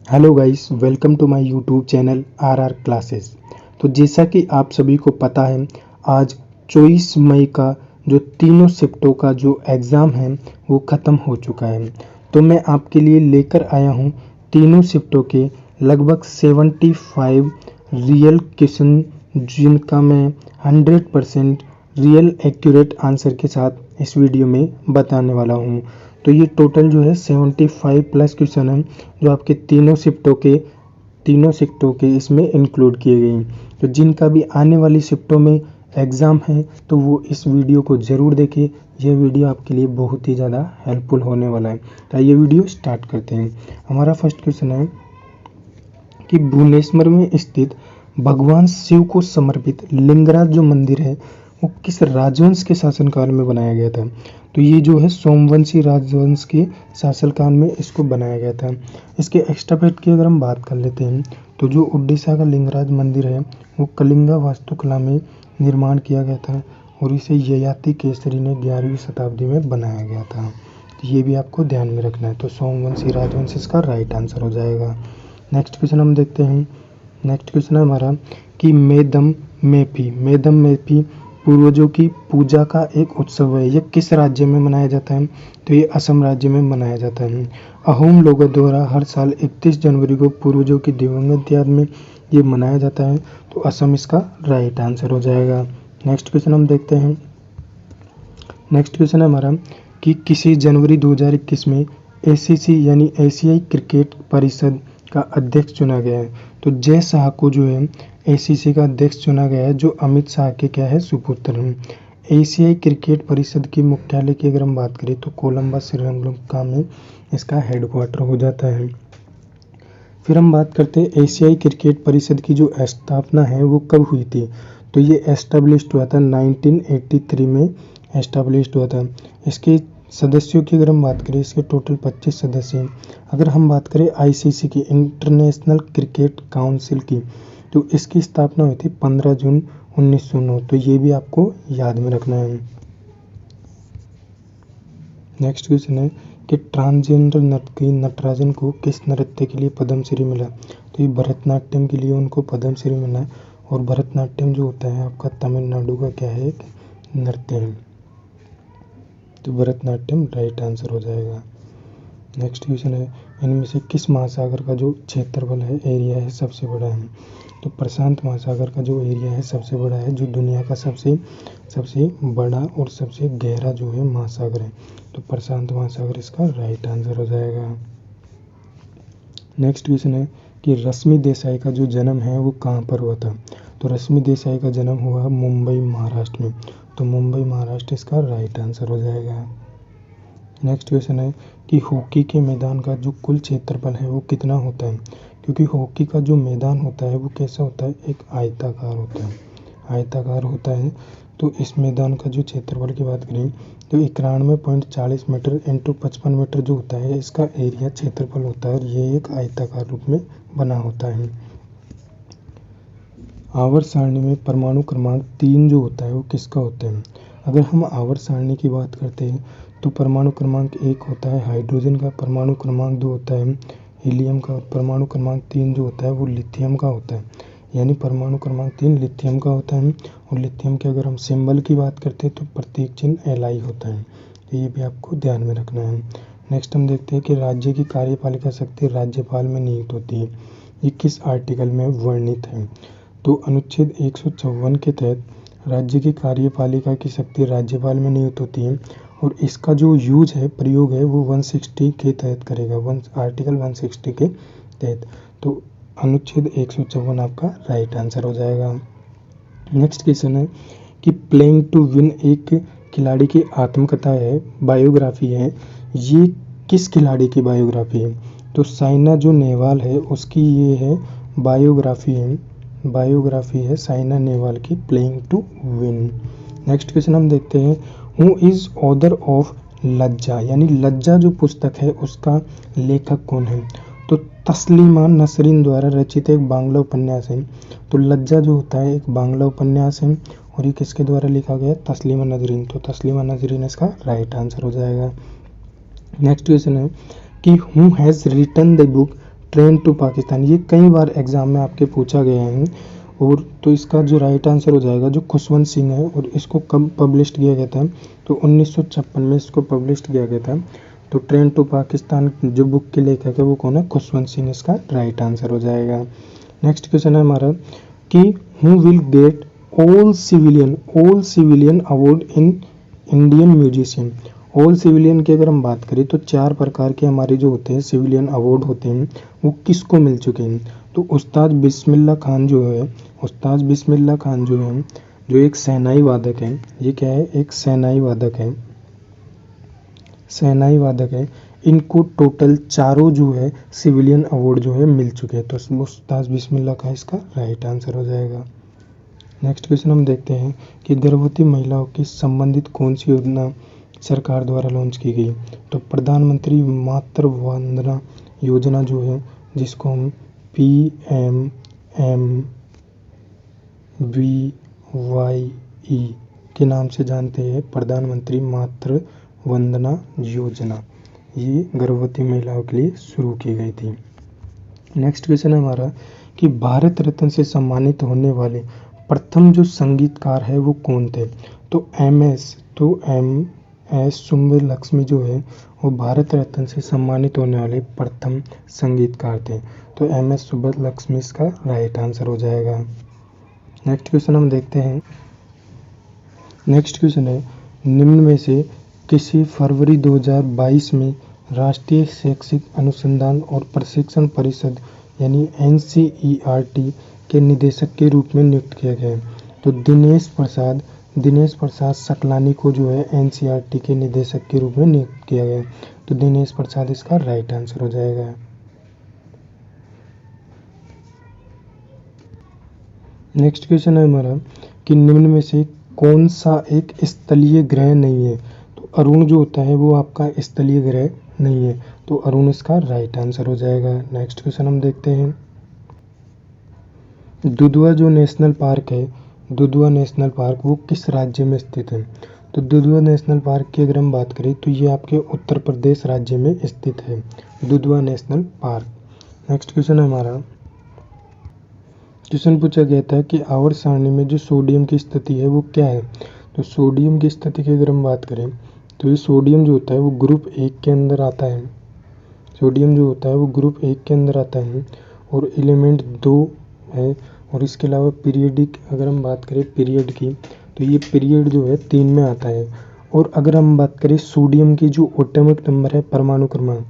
Hello guys, welcome to my YouTube channel R classes. तो जैसा कि आप सभी को पता है, आज 24 मई का जो तीनों शिफ्टों का जो एग्ज़ाम है वो ख़त्म हो चुका है। तो मैं आपके लिए लेकर आया हूँ तीनों शिफ्टों के लगभग 75 रियल क्वेश्चन, जिनका मैं 100% रियल एक्यूरेट आंसर के साथ इस वीडियो में बताने वाला हूँ। तो ये टोटल जो है 75 प्लस क्वेश्चन है, जो आपके तीनों शिफ्टों के इसमें इंक्लूड किए गए हैं। तो जिनका भी आने वाली शिफ्टों में एग्ज़ाम है तो वो इस वीडियो को ज़रूर देखें। यह वीडियो आपके लिए बहुत ही ज़्यादा हेल्पफुल होने वाला है। तो ये वीडियो स्टार्ट करते हैं। हमारा फर्स्ट क्वेश्चन है कि भुवनेश्वर में स्थित भगवान शिव को समर्पित लिंगराज जो मंदिर है वो किस राजवंश के शासनकाल में बनाया गया था। तो ये जो है सोमवंशी राजवंश के शासनकाल में इसको बनाया गया था। इसके एक्स्ट्रा फैक्ट की अगर हम बात कर लेते हैं तो जो उड़ीसा का लिंगराज मंदिर है वो कलिंगा वास्तुकला में निर्माण किया गया था और इसे ययाति केसरी ने 11वीं शताब्दी में बनाया गया था। तो ये भी आपको ध्यान में रखना है। तो सोमवंशी राजवंश इसका राइट आंसर हो जाएगा। नेक्स्ट क्वेश्चन हम देखते हैं। नेक्स्ट क्वेश्चन है हमारा कि मेदम मेपी पूर्वजों की पूजा का एक उत्सव है। यह किस राज्य में मनाया जाता है। तो ये असम राज्य में मनाया जाता है। अहोम लोगों द्वारा हर साल 31 जनवरी को पूर्वजों की दिवंगत याद में ये मनाया जाता है। तो असम इसका राइट आंसर हो जाएगा। नेक्स्ट क्वेश्चन हम देखते हैं। नेक्स्ट क्वेश्चन है हमारा कि किसी जनवरी 2021 में एसीसी यानी एशियाई क्रिकेट परिषद का अध्यक्ष चुना गया है। तो जय शाह को जो है एसीसी का अध्यक्ष चुना गया है, जो अमित शाह के क्या है सुपुत्र हैं। एशियाई क्रिकेट परिषद की मुख्यालय की अगर हम बात करें तो कोलंबा श्रीलंका में इसका हेडक्वार्टर हो जाता है। फिर हम बात करते हैं एशियाई क्रिकेट परिषद की जो स्थापना है वो कब हुई थी। तो ये एस्टेब्लिश्ड हुआ था 1983 में एस्टेब्लिश्ड हुआ था। इसके सदस्यों की अगर हम बात करें, इसके टोटल 25 सदस्य हैं। अगर हम बात करें आईसीसी की, इंटरनेशनल क्रिकेट काउंसिल की, तो इसकी स्थापना हुई थी 15 जून 1909। तो ये भी आपको याद में रखना है। नेक्स्ट क्वेश्चन है कि ट्रांसजेंडर नर्तकी नटराजन को किस नृत्य के लिए पद्मश्री मिला। तो ये भरतनाट्यम के लिए उनको पद्मश्री मिला। और भरतनाट्यम जो होता है आपका तमिलनाडु का क्या है, एक नृत्य है। तो भरतनाट्यम राइट आंसर हो जाएगा। नेक्स्ट क्वेश्चन है इनमें से किस महासागर का जो क्षेत्रफल है, एरिया है, सबसे बड़ा है। तो प्रशांत महासागर का जो एरिया है सबसे बड़ा है, जो दुनिया का सबसे बड़ा और सबसे गहरा जो है महासागर है। तो प्रशांत महासागर इसका राइट आंसर हो जाएगा। नेक्स्ट क्वेश्चन है कि रश्मि देसाई का जो जन्म है वो कहाँ पर हुआ था। तो रश्मि देसाई का जन्म हुआ मुंबई महाराष्ट्र में। तो मुंबई महाराष्ट्र इसका राइट आंसर हो जाएगा। नेक्स्ट क्वेश्चन है कि हॉकी के मैदान का जो कुल क्षेत्रफल है वो कितना होता है। क्योंकि हॉकी का जो मैदान होता है वो कैसा होता है, एक आयताकार होता है। आयताकार होता है। तो इस मैदान का जो क्षेत्रफल की बात करें तो 91.40 मीटर इंटू 55 मीटर जो होता है इसका एरिया क्षेत्रफल होता है, और ये एक आयताकार रूप में बना होता है। आवर्त सारणी में परमाणु क्रमांक 3 जो होता है वो किसका होता है। अगर हम आवर्त सारणी की बात करते हैं तो परमाणु क्रमांक 1 होता है हाइड्रोजन का, परमाणु क्रमांक 2 होता है हीलियम का, परमाणु क्रमांक 3 जो होता है वो लिथियम का होता है। यानी परमाणु क्रमांक 3 लिथियम का होता है। और लिथियम के अगर हम सिंबल की बात करते हैं तो प्रतीक चिन्ह Li होता है। तो ये भी आपको ध्यान में रखना है। नेक्स्ट हम देखते हैं कि राज्य की कार्यपालिका शक्ति राज्यपाल में निहित होती है। ये किस आर्टिकल में वर्णित है। तो अनुच्छेद 154 के तहत राज्य की कार्यपालिका की शक्ति राज्यपाल में नियुक्त होती है। और इसका जो यूज है, प्रयोग है, वो 160 के तहत करेगा, आर्टिकल 160 के तहत। तो अनुच्छेद 154 आपका राइट आंसर हो जाएगा। नेक्स्ट क्वेश्चन है कि प्लेइंग टू विन एक खिलाड़ी की आत्मकथा है, बायोग्राफी है। ये किस खिलाड़ी की बायोग्राफी है। तो साइना जो नेहवाल है उसकी ये है बायोग्राफी है साइना नेहवाल की, playing to win. Next question हम देखते हैं हु इज ऑथर ऑफ लज्जा, यानी लज्जा जो पुस्तक है उसका लेखक कौन है। तो तस्लीमा नसरीन द्वारा रचित एक बांग्ला उपन्यास है। तो लज्जा जो होता है एक बांग्ला उपन्यास है और ये किसके द्वारा लिखा गया, तस्लीमा नसरीन। तो तस्लीमा नसरीन इसका राइट आंसर हो जाएगा। नेक्स्ट क्वेश्चन है कि who has written the book train to Pakistan, ये कई बार एग्जाम में आपके पूछा गया है। और तो इसका जो राइट आंसर हो जाएगा जो खुशवंत सिंह है, और इसको कब पब्लिश किया गया था, तो 1956 में इसको पब्लिश किया गया था। तो ट्रेन टू पाकिस्तान जो बुक के लेखक है वो कौन है, खुशवंत सिंह, इसका राइट आंसर हो जाएगा। नेक्स्ट क्वेश्चन है हमारा कि who will get all civilian award in Indian musician. All civilian की अगर हम बात करें तो 4 प्रकार के हमारे जो होते हैं सिविलियन अवार्ड होते हैं, वो किसको मिल चुके हैं। तो उस्ताद बिस्मिल्लाह खान जो है, जो एक शहनाई वादक है, ये क्या है, एक शहनाई वादक है, इनको टोटल चारों जो है सिविलियन अवार्ड जो है मिल चुके हैं। तो उस्ताद बिस्मिल्लाह खान इसका राइट आंसर हो जाएगा। नेक्स्ट क्वेश्चन हम देखते हैं कि गर्भवती महिलाओं के संबंधित कौन सी योजना सरकार द्वारा लॉन्च की गई। तो प्रधानमंत्री मातृ वंदना योजना जो है, जिसको हम PMVYE के नाम से जानते हैं, प्रधानमंत्री मातृ वंदना योजना, ये गर्भवती महिलाओं के लिए शुरू की गई थी। नेक्स्ट क्वेश्चन है हमारा कि भारत रत्न से सम्मानित होने वाले प्रथम जो संगीतकार है वो कौन थे। तो MS सुब्बलक्ष्मी जो है वो भारत रत्न से सम्मानित होने वाले प्रथम संगीतकार थे। तो MS सुब्बलक्ष्मी इसका राइट आंसर हो जाएगा। नेक्स्ट क्वेश्चन हम देखते हैं। नेक्स्ट क्वेश्चन है निम्न में से किसी फरवरी 2022 में राष्ट्रीय शैक्षिक अनुसंधान और प्रशिक्षण परिषद यानी NCERT के निदेशक के रूप में नियुक्त किया गया है। तो दिनेश प्रसाद सकलानी को जो है NCERT के निदेशक के रूप में नियुक्त किया गया है। तो दिनेश प्रसाद इसका राइट आंसर हो जाएगा। नेक्स्ट क्वेश्चन है हमारा कि निम्न में से कौन सा एक स्थलीय ग्रह नहीं है। तो अरुण जो होता है वो आपका स्थलीय ग्रह नहीं है, तो अरुण इसका राइट आंसर हो जाएगा। नेक्स्ट क्वेश्चन हम देखते हैं। दुधवा जो नेशनल पार्क है, दुधवा नेशनल पार्क वो किस राज्य में स्थित है। तो दुधवा नेशनल पार्क की अगर हम बात करें तो ये आपके उत्तर प्रदेश राज्य में स्थित है, Dudhwa national park. Next question है हमारा, क्वेश्चन पूछा गया था कि आवर्त सारणी में जो सोडियम की स्थिति है वो क्या है। तो सोडियम की स्थिति की अगर हम बात करें तो ये सोडियम जो होता है वो ग्रुप 1 के अंदर आता है, और एलिमेंट 2 है। और इसके अलावा पीरियडिक अगर हम बात करें पीरियड की, तो ये पीरियड जो है 3 में आता है। और अगर हम बात करें सोडियम की जो एटॉमिक नंबर है, परमाणु क्रमांक,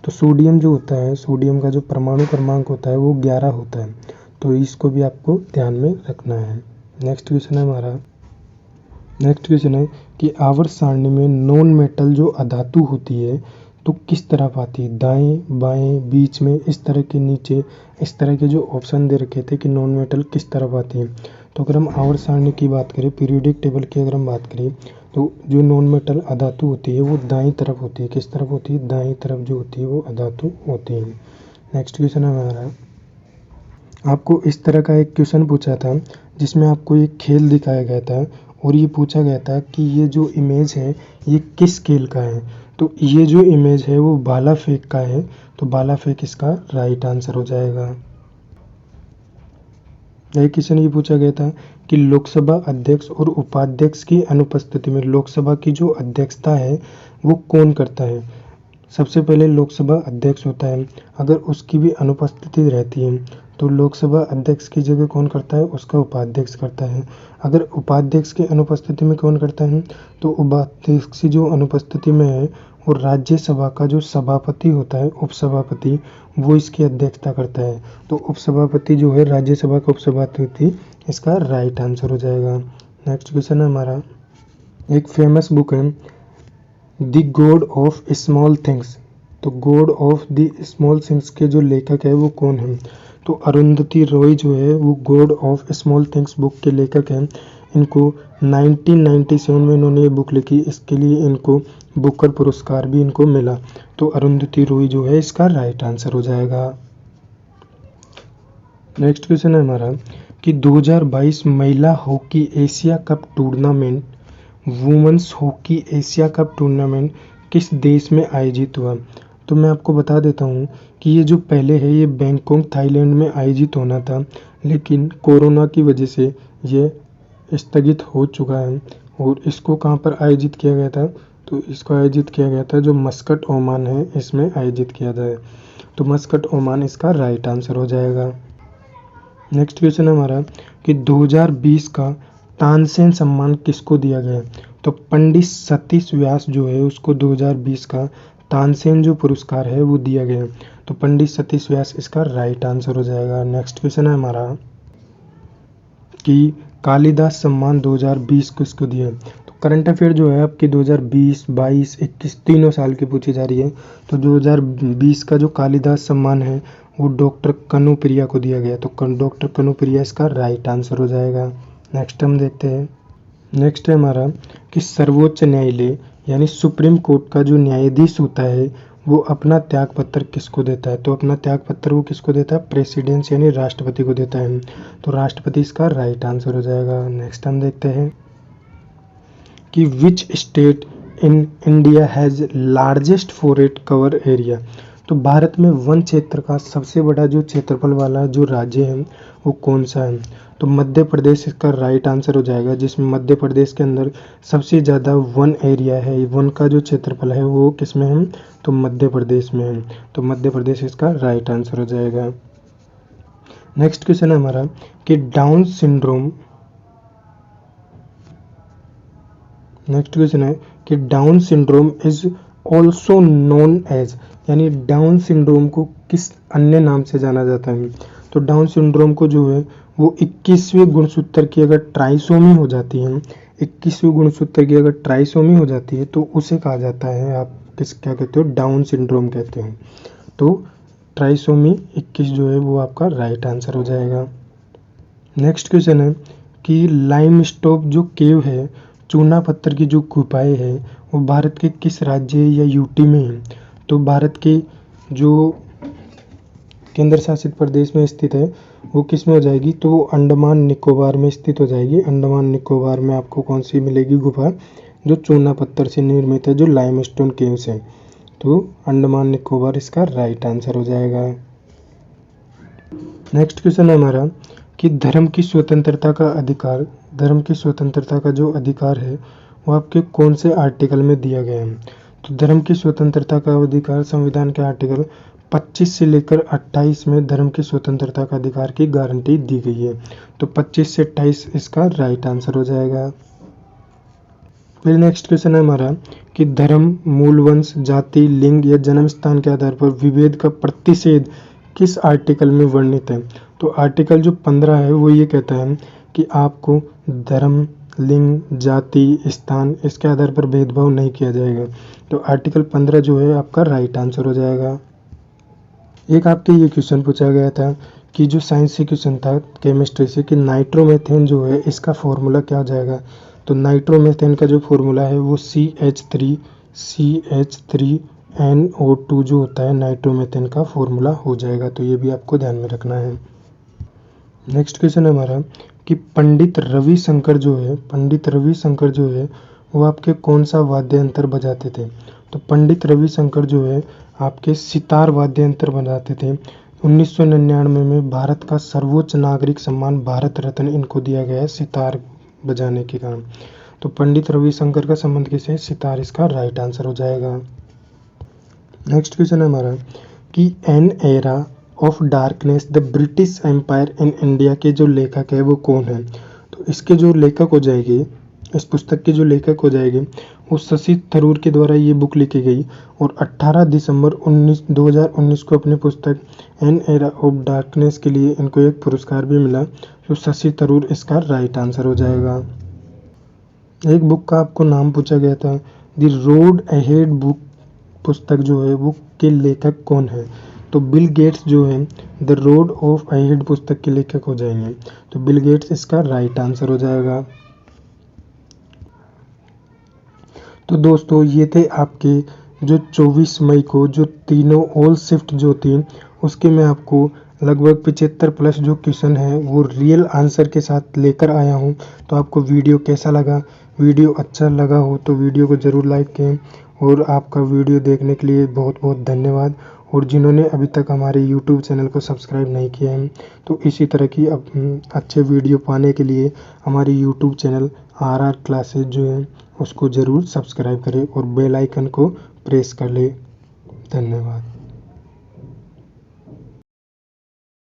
तो सोडियम जो होता है, सोडियम का जो परमाणु क्रमांक होता है वो 11 होता है। तो इसको भी आपको ध्यान में रखना है। नेक्स्ट क्वेश्चन है हमारा, नेक्स्ट क्वेश्चन है कि आवर्त सारणी में नॉन मेटल जो अधातु होती है तो किस तरफ आती है, दाएं बाएं बीच में, इस तरह के नीचे, इस तरह के जो ऑप्शन दे रखे थे कि नॉन मेटल किस तरफ आती है। तो अगर हम आवर्त सारणी की बात करें, पीरियोडिक टेबल की अगर हम बात करें, तो जो नॉन मेटल अधातु होती है वो दाईं तरफ होती है। किस तरफ होती है, दाईं तरफ जो होती है वो अधातु होती है। नेक्स्ट क्वेश्चन है हमारा, आपको इस तरह का एक क्वेश्चन पूछा था जिसमें आपको एक खेल दिखाया गया था और ये पूछा गया था कि ये जो इमेज है ये किस खेल का है। तो ये जो इमेज है वो भाला फेंक का है, तो भाला फेंक इसका राइट आंसर हो जाएगा। एक क्वेश्चन ये पूछा गया था कि लोकसभा अध्यक्ष और उपाध्यक्ष की अनुपस्थिति में लोकसभा की जो अध्यक्षता है वो कौन करता है। सबसे पहले लोकसभा अध्यक्ष होता है, अगर उसकी भी अनुपस्थिति रहती है तो लोकसभा अध्यक्ष की जगह कौन करता है, उसका उपाध्यक्ष करता है। अगर उपाध्यक्ष की अनुपस्थिति में कौन करता है, तो उपाध्यक्ष की जो अनुपस्थिति में है और राज्यसभा का जो सभापति होता है, उपसभापति, वो इसकी अध्यक्षता करता है। तो उपसभापति जो है राज्यसभा का उपसभापति, इसका राइट आंसर हो जाएगा। नेक्स्ट क्वेश्चन है हमारा, एक फेमस बुक है the God of small things. तो God of the small things के जो लेखक है वो कौन है, तो अरुंधति रॉय जो है वो God of small things book के लेखक हैं। इनको 1997 में इन्होंने ये बुक लिखी, इसके लिए इनको बुकर पुरस्कार भी इनको मिला। तो अरुंधति रॉय जो है इसका राइट आंसर हो जाएगा। नेक्स्ट क्वेश्चन है हमारा कि 2022 महिला hockey Asia cup tournament, women's hockey Asia cup tournament किस देश में आयोजित हुआ। तो मैं आपको बता देता हूँ कि ये जो पहले है ये बैंकॉक थाईलैंड में आयोजित होना था, लेकिन कोरोना की वजह से ये स्थगित हो चुका है। और इसको कहाँ पर आयोजित किया गया था, तो इसको आयोजित किया गया था जो मस्कट ओमान है इसमें आयोजित किया गया है। तो मस्कट ओमान इसका राइट आंसर हो जाएगा। नेक्स्ट क्वेश्चन है हमारा कि 2020 का तानसेन सम्मान किसको दिया गया। तो पंडित सतीश व्यास जो है उसको 2020 का तानसेन जो पुरस्कार है वो दिया गया। तो पंडित सतीश व्यास इसका राइट आंसर हो जाएगा। नेक्स्ट क्वेश्चन है हमारा कि कालिदास सम्मान 2020 किसको दिया। तो करंट अफेयर जो है आपकी 2020, 22, 21 तीनों साल की पूछी जा रही है। तो 2020 का जो कालिदास सम्मान है वो डॉक्टर कनुप्रिया को दिया गया। तो डॉक्टर कनुप्रिया इसका राइट आंसर हो जाएगा। नेक्स्ट हम देखते हैं। नेक्स्ट है हमारा कि सर्वोच्च न्यायालय यानी सुप्रीम कोर्ट का जो न्यायाधीश होता है वो अपना त्यागपत्र किसको देता है। तो अपना त्यागपत्र वो किसको देता है, प्रेसिडेंट यानी राष्ट्रपति को देता है। तो राष्ट्रपति इसका राइट आंसर हो जाएगा। नेक्स्ट हम देखते हैं कि which state in India has largest forest cover area. तो भारत में वन क्षेत्र का सबसे बड़ा जो क्षेत्रफल वाला जो राज्य है वो कौन सा है। तो मध्य प्रदेश इसका राइट आंसर हो जाएगा, जिसमें मध्य प्रदेश के अंदर सबसे ज़्यादा वन एरिया है, वन का जो क्षेत्रफल है वो किस में है, तो मध्य प्रदेश में है। तो मध्य प्रदेश इसका राइट आंसर हो जाएगा। नेक्स्ट क्वेश्चन है हमारा कि डाउन सिंड्रोम, नेक्स्ट क्वेश्चन है कि Down syndrome is also known as, यानी डाउन सिंड्रोम को किस अन्य नाम से जाना जाता है। तो डाउन सिंड्रोम को जो है वो 21वें गुणसूत्र की अगर ट्राइसोमी हो जाती है, 21वें गुणसूत्र की अगर ट्राइसोमी हो जाती है तो उसे कहा जाता है, आप क्या कहते हो, डाउन सिंड्रोम कहते हैं। तो ट्राइसोमी 21 जो है वो आपका राइट आंसर हो जाएगा। नेक्स्ट क्वेश्चन है कि लाइमस्टोन जो केव है, चूना पत्थर की जो गुफाएं है वो भारत के किस राज्य या यूटी में है। तो भारत के जो केंद्र शासित प्रदेश में स्थित है वो किस में हो जाएगी, तो वो अंडमान निकोबार में स्थित हो जाएगी। अंडमान निकोबार में आपको कौन सी मिलेगी गुफा, जो चूना पत्थर से निर्मित है, जो लाइमस्टोन केव्स है। तो अंडमान निकोबार इसका राइट आंसर हो जाएगा। नेक्स्ट क्वेश्चन है हमारा कि धर्म की स्वतंत्रता का अधिकार, धर्म की स्वतंत्रता का जो अधिकार है वो आपके कौन से आर्टिकल में दिया गया है। तो धर्म की स्वतंत्रता का अधिकार संविधान के आर्टिकल 25 से लेकर 28 में धर्म की स्वतंत्रता का अधिकार की गारंटी दी गई है। तो 25 से 28 इसका राइट आंसर हो जाएगा। फिर नेक्स्ट क्वेश्चन है हमारा कि धर्म, मूल वंश, जाति, लिंग या जन्म स्थान के आधार पर विभेद का प्रतिषेध किस आर्टिकल में वर्णित है। तो आर्टिकल जो 15 है वो ये कहता है कि आपको धर्म, लिंग, जाति, स्थान इसके आधार पर भेदभाव नहीं किया जाएगा। तो आर्टिकल 15 जो है आपका राइट आंसर हो जाएगा। एक आपके ये क्वेश्चन पूछा गया था कि जो साइंस से क्वेश्चन था केमिस्ट्री से कि नाइट्रोमेथेन जो है इसका फॉर्मूला क्या हो जाएगा। तो नाइट्रोमेथेन का जो फॉर्मूला है वो CH3NO2 जो होता है नाइट्रोमेथेन का फॉर्मूला हो जाएगा। तो ये भी आपको ध्यान में रखना है। नेक्स्ट क्वेश्चन है हमारा कि पंडित रविशंकर जो है, पंडित रविशंकर जो है वो आपके कौन सा वाद्य यंत्र बजाते थे। तो पंडित रविशंकर जो है आपके सितार वाद्य यंत्र बजाते थे। 1999 में भारत का सर्वोच्च नागरिक सम्मान भारत रत्न इनको दिया गया है सितार बजाने के कारण। तो पंडित रविशंकर का संबंध किससे, सितार इसका राइट आंसर हो जाएगा। नेक्स्ट क्वेश्चन है हमारा कि an era of darkness the British empire in India के जो लेखक है वो कौन है। तो इसके जो लेखक हो जाएंगे, इस पुस्तक के जो लेखक हो जाएंगे वो शशि थरूर के द्वारा ये बुक लिखी गई और 18 दिसंबर 2019 को अपनी पुस्तक एन एरा ऑफ डार्कनेस के लिए इनको एक पुरस्कार भी मिला। तो शशि थरूर इसका राइट आंसर हो जाएगा। एक बुक का आपको नाम पूछा गया था, द रोड अहेड बुक पुस्तक जो है वो के लेखक कौन है। तो बिल गेट्स जो है द रोड ऑफ अहेड पुस्तक के लेखक हो जाएंगे। तो बिल गेट्स इसका राइट आंसर हो जाएगा। तो दोस्तों ये थे आपके जो 24 मई को जो तीनों ऑल शिफ्ट जो थी उसके मैं आपको लगभग 75 प्लस जो क्वेश्चन है वो रियल आंसर के साथ लेकर आया हूँ। तो आपको वीडियो कैसा लगा, वीडियो अच्छा लगा हो तो वीडियो को ज़रूर लाइक करें और आपका वीडियो देखने के लिए बहुत बहुत धन्यवाद। और जिन्होंने अभी तक हमारे यूट्यूब चैनल को सब्सक्राइब नहीं किया है तो इसी तरह की अच्छे वीडियो पाने के लिए हमारे यूट्यूब चैनल RR क्लासेज जो है उसको ज़रूर सब्सक्राइब करें और बेल आइकन को प्रेस कर ले। धन्यवाद।